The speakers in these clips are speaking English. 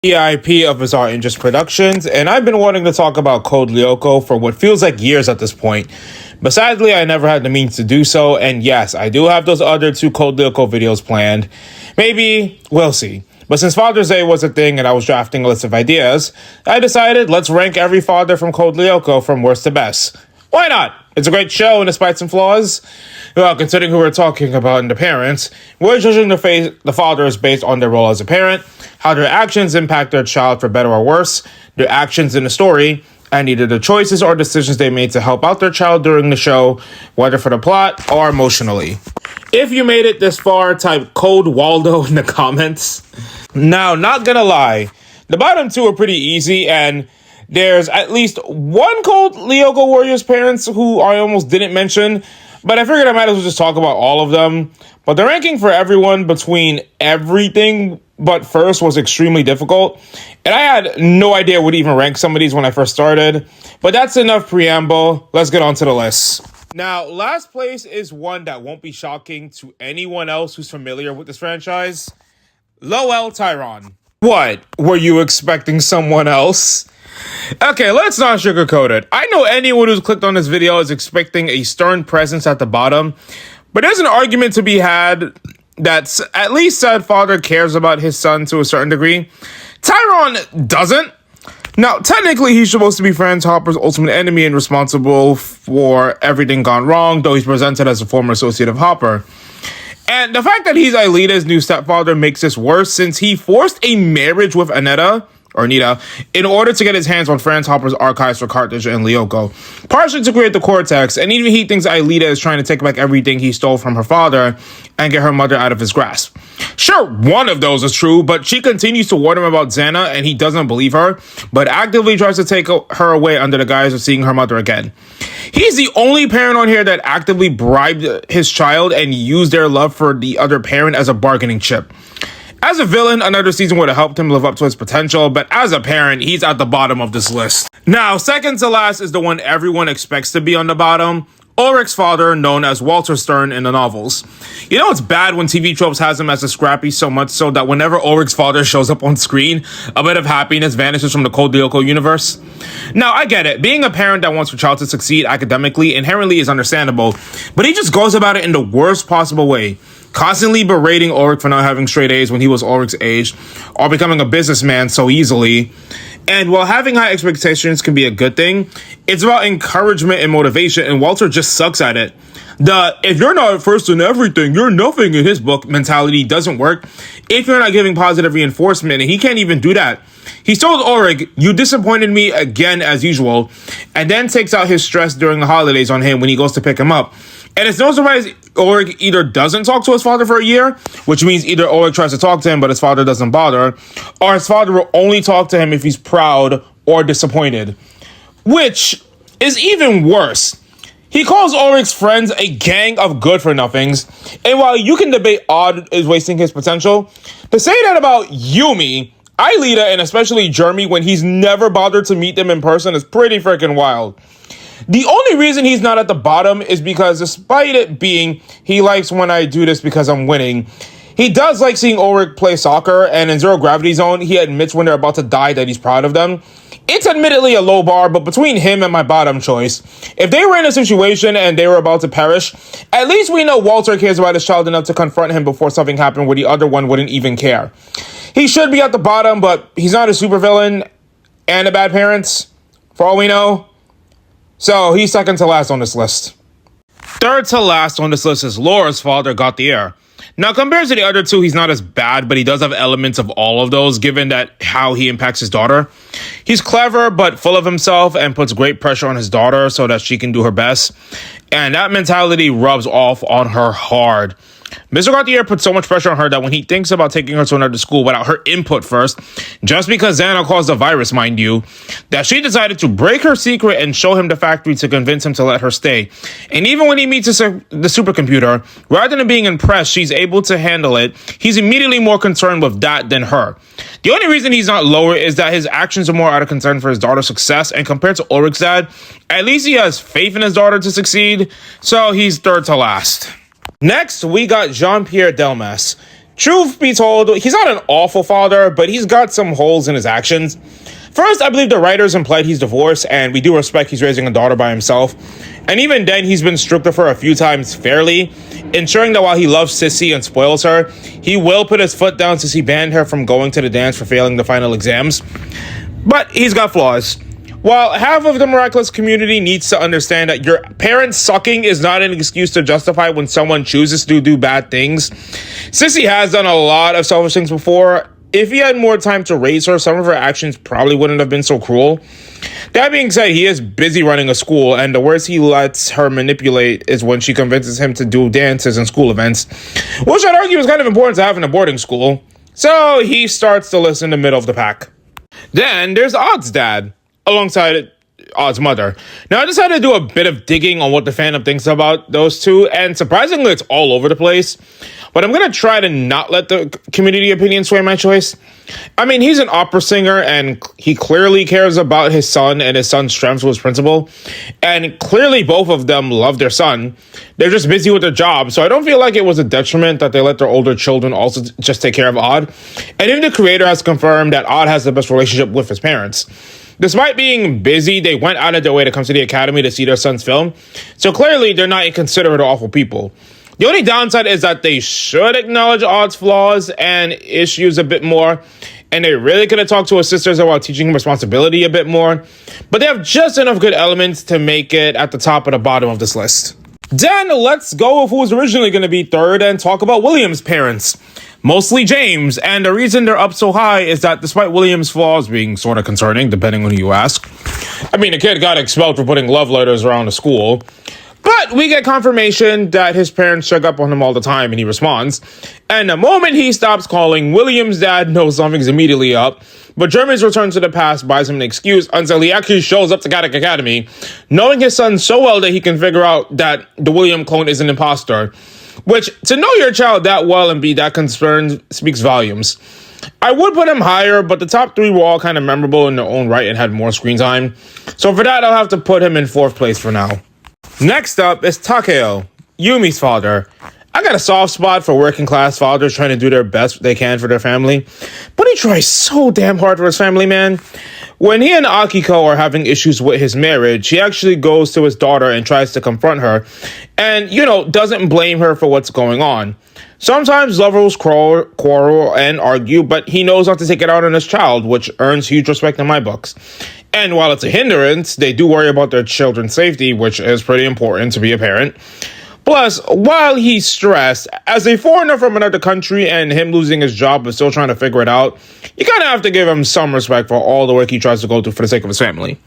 EIP of Bizarre Interest Productions, and I've been wanting to talk about Code Lyoko for what feels like years at this point. But sadly, I never had the means to do so, and yes, I do have those other two Code Lyoko videos planned. Maybe, we'll see. But since Father's Day was a thing and I was drafting a list of ideas, I decided let's rank every father from Code Lyoko from worst to best. Why not? It's a great show and despite some flaws. Well, considering who we're talking about and the parents, we're judging the fathers based on their role as a parent, how their actions impact their child for better or worse, their actions in the story, and either the choices or decisions they made to help out their child during the show, whether for the plot or emotionally. If you made it this far, type Code Waldo in the comments. Now, not gonna lie, the bottom two are pretty easy, and there's at least one Code Lyoko Warriors parents who I almost didn't mention, but I figured I might as well just talk about all of them. But the ranking for everyone between everything but first was extremely difficult, and I had no idea what to even rank some of these when I first started. But that's enough preamble. Let's get on to the list. Now, last place is one that won't be shocking to anyone else who's familiar with this franchise. Lowell Tyron. What? Were you expecting someone else? Okay, let's not sugarcoat it. I know anyone who's clicked on this video is expecting a stern presence at the bottom, but there's an argument to be had that at least said father cares about his son to a certain degree. Tyron doesn't. Now, technically, he's supposed to be Franz Hopper's ultimate enemy and responsible for everything gone wrong, though he's presented as a former associate of Hopper. And the fact that he's Aelita's new stepfather makes this worse, since he forced a marriage with Anita, in order to get his hands on Franz Hopper's archives for Carthage and Lyoko, partially to create the Cortex, and even he thinks Aelita is trying to take back everything he stole from her father and get her mother out of his grasp. Sure, one of those is true, but she continues to warn him about Xana, and he doesn't believe her, but actively tries to take her away under the guise of seeing her mother again. He's the only parent on here that actively bribed his child and used their love for the other parent as a bargaining chip. As a villain, another season would have helped him live up to his potential, but as a parent, he's at the bottom of this list. Now, second to last is the one everyone expects to be on the bottom, Ulrich's father, known as Walter Stern in the novels. You know it's bad when TV tropes has him as a scrappy, so much so that whenever Ulrich's father shows up on screen, a bit of happiness vanishes from the Code Lyoko universe. Now, I get it. Being a parent that wants your child to succeed academically inherently is understandable, but he just goes about it in the worst possible way. Constantly berating Ulrich for not having straight A's when he was Ulrich's age, or becoming a businessman so easily. And while having high expectations can be a good thing, it's about encouragement and motivation, and Walter just sucks at it. The "if you're not first in everything, you're nothing" in his book mentality doesn't work if you're not giving positive reinforcement, and he can't even do that. He told Ulrich, "You disappointed me again as usual," and then takes out his stress during the holidays on him when he goes to pick him up. And it's no surprise Ulrich either doesn't talk to his father for a year, which means either Ulrich tries to talk to him but his father doesn't bother, or his father will only talk to him if he's proud or disappointed. Which is even worse. He calls Ulrich's friends a gang of good-for-nothings, and while you can debate Odd is wasting his potential, to say that about Yumi, Aelita, and especially Jeremy when he's never bothered to meet them in person is pretty freaking wild. The only reason he's not at the bottom is because despite it being, he likes when I do this because I'm winning, he does like seeing Ulrich play soccer, and in Zero Gravity Zone, he admits when they're about to die that he's proud of them. It's admittedly a low bar, but between him and my bottom choice, if they were in a situation and they were about to perish, at least we know Walter cares about his child enough to confront him before something happened where the other one wouldn't even care. He should be at the bottom, but he's not a supervillain and a bad parent, for all we know. So he's second to last on this list. Third to last on this list is Laura's father, Gauthier. Now, compared to the other two, he's not as bad, but he does have elements of all of those, given that how he impacts his daughter. He's clever, but full of himself, and puts great pressure on his daughter so that she can do her best. And that mentality rubs off on her hard. Mr. Gauthier puts so much pressure on her that when he thinks about taking her to another school without her input first, just because Xana caused the virus, mind you, that she decided to break her secret and show him the factory to convince him to let her stay. And even when he meets the supercomputer, rather than being impressed she's able to handle it, he's immediately more concerned with that than her. The only reason he's not lower is that his actions are more out of concern for his daughter's success, and compared to Ulrich's dad, at least he has faith in his daughter to succeed, so he's third to last. Next, we got Jean-Pierre Delmas. Truth be told, he's not an awful father, but he's got some holes in his actions. First, I believe the writers implied he's divorced, and we do respect he's raising a daughter by himself. And even then, he's been stripped of her a few times fairly, ensuring that while he loves Sissy and spoils her, he will put his foot down since he banned her from going to the dance for failing the final exams. But he's got flaws. While half of the miraculous community needs to understand that your parents sucking is not an excuse to justify when someone chooses to do bad things, Sissy has done a lot of selfish things before. If he had more time to raise her, some of her actions probably wouldn't have been so cruel. That being said, he is busy running a school, and the worst he lets her manipulate is when she convinces him to do dances and school events, which I'd argue is kind of important to have in a boarding school. So he starts to listen to middle of the pack. Then there's Odd's dad, alongside Odd's mother. Now, I just had to do a bit of digging on what the fandom thinks about those two, and surprisingly, it's all over the place. But I'm going to try to not let the community opinion sway my choice. I mean, he's an opera singer, and he clearly cares about his son and his son's strengths with his principal. And clearly, both of them love their son. They're just busy with their job, so I don't feel like it was a detriment that they let their older children also just take care of Odd. And even the creator has confirmed that Odd has the best relationship with his parents. Despite being busy, they went out of their way to come to the academy to see their son's film. So clearly, they're not inconsiderate or awful people. The only downside is that they should acknowledge Odd's flaws and issues a bit more. And they really could have talked to his sisters about teaching him responsibility a bit more. But they have just enough good elements to make it at the top or the bottom of this list. Then let's go with who was originally going to be third and talk about William's parents. Mostly James, and the reason they're up so high is that despite William's flaws being sort of concerning, depending on who you ask. I mean, the kid got expelled for putting love letters around the school. But we get confirmation that his parents check up on him all the time, and he responds. And the moment he stops calling, William's dad knows something's immediately up. But Jeremy's return to the past buys him an excuse until he actually shows up to Gaddock Academy, knowing his son so well that he can figure out that the William clone is an imposter. Which, to know your child that well and be that concerned speaks volumes. I would put him higher, but the top three were all kind of memorable in their own right and had more screen time. So for that, I'll have to put him in fourth place for now. Next up is Takeo, Yumi's father. I got a soft spot for working class fathers trying to do their best they can for their family, but he tries so damn hard for his family, man. When he and Akiko are having issues with his marriage, he actually goes to his daughter and tries to confront her and, doesn't blame her for what's going on. Sometimes lovers quarrel and argue, but he knows not to take it out on his child, which earns huge respect in my books. And while it's a hindrance, they do worry about their children's safety, which is pretty important to be a parent. Plus, while he's stressed, as a foreigner from another country and him losing his job but still trying to figure it out, you kind of have to give him some respect for all the work he tries to go through for the sake of his family.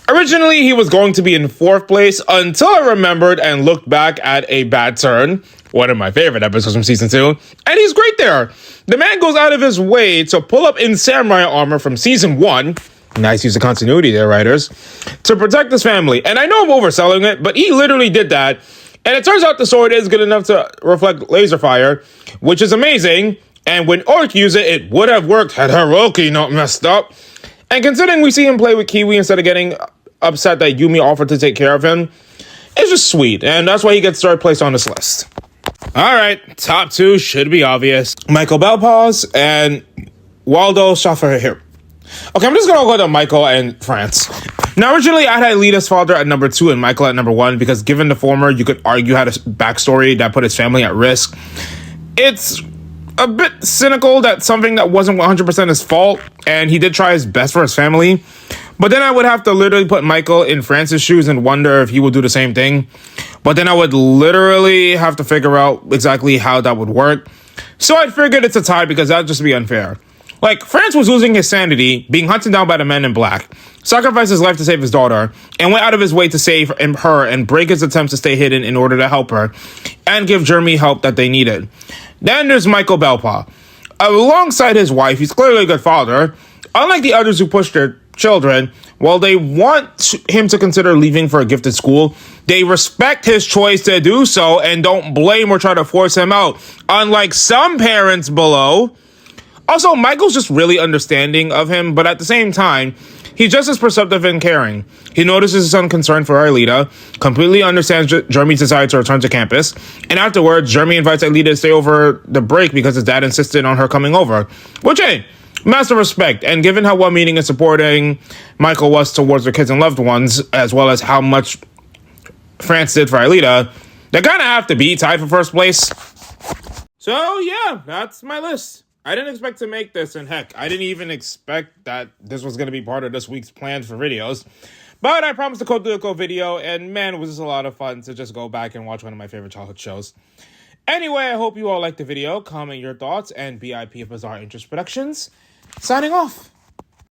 Originally, he was going to be in fourth place until I remembered and looked back at A Bad Turn, one of my favorite episodes from season 2, and he's great there. The man goes out of his way to pull up in samurai armor from season 1, nice use of continuity there, writers, to protect his family. And I know I'm overselling it, but he literally did that. And it turns out the sword is good enough to reflect laser fire, which is amazing. And when Orc used it, it would have worked had Hiroki not messed up. And considering we see him play with Kiwi instead of getting upset that Yumi offered to take care of him, it's just sweet. And that's why he gets third place on this list. All right, top two should be obvious. Michael Belpaz and Waldo Schaffer here. Okay, I'm just going to go to Michael and France. Now, originally, I had Lita's father at number 2 and Michael at number 1 because given the former, you could argue had a backstory that put his family at risk. It's a bit cynical that something that wasn't 100% his fault, and he did try his best for his family. But then I would have to literally put Michael in France's shoes and wonder if he would do the same thing. But then I would literally have to figure out exactly how that would work. So I figured it's a tie because that would just be unfair. Like, France was losing his sanity, being hunted down by the men in black, sacrificed his life to save his daughter, and went out of his way to save her and break his attempts to stay hidden in order to help her, and give Jeremy help that they needed. Then there's Michael Belpa. Alongside his wife, he's clearly a good father. Unlike the others who push their children, while they want him to consider leaving for a gifted school, they respect his choice to do so and don't blame or try to force him out, unlike some parents below. Also, Michael's just really understanding of him, but at the same time, He's just as perceptive and caring. He notices his unconcern for Aelita, completely understands Jeremy's desire to return to campus, and afterwards, Jeremy invites Aelita to stay over the break because his dad insisted on her coming over. Which, hey, massive respect, and given how well-meaning and supporting Michael was towards their kids and loved ones, as well as how much France did for Aelita, they kind of have to be tied for first place. So, yeah, that's my list. I didn't expect to make this, and heck, I didn't even expect that this was going to be part of this week's plans for videos. But I promised a Code Lyoko video, and man, was this a lot of fun to just go back and watch one of my favorite childhood shows. Anyway, I hope you all liked the video. Comment your thoughts, and BIP of Bizarre Interest Productions, signing off.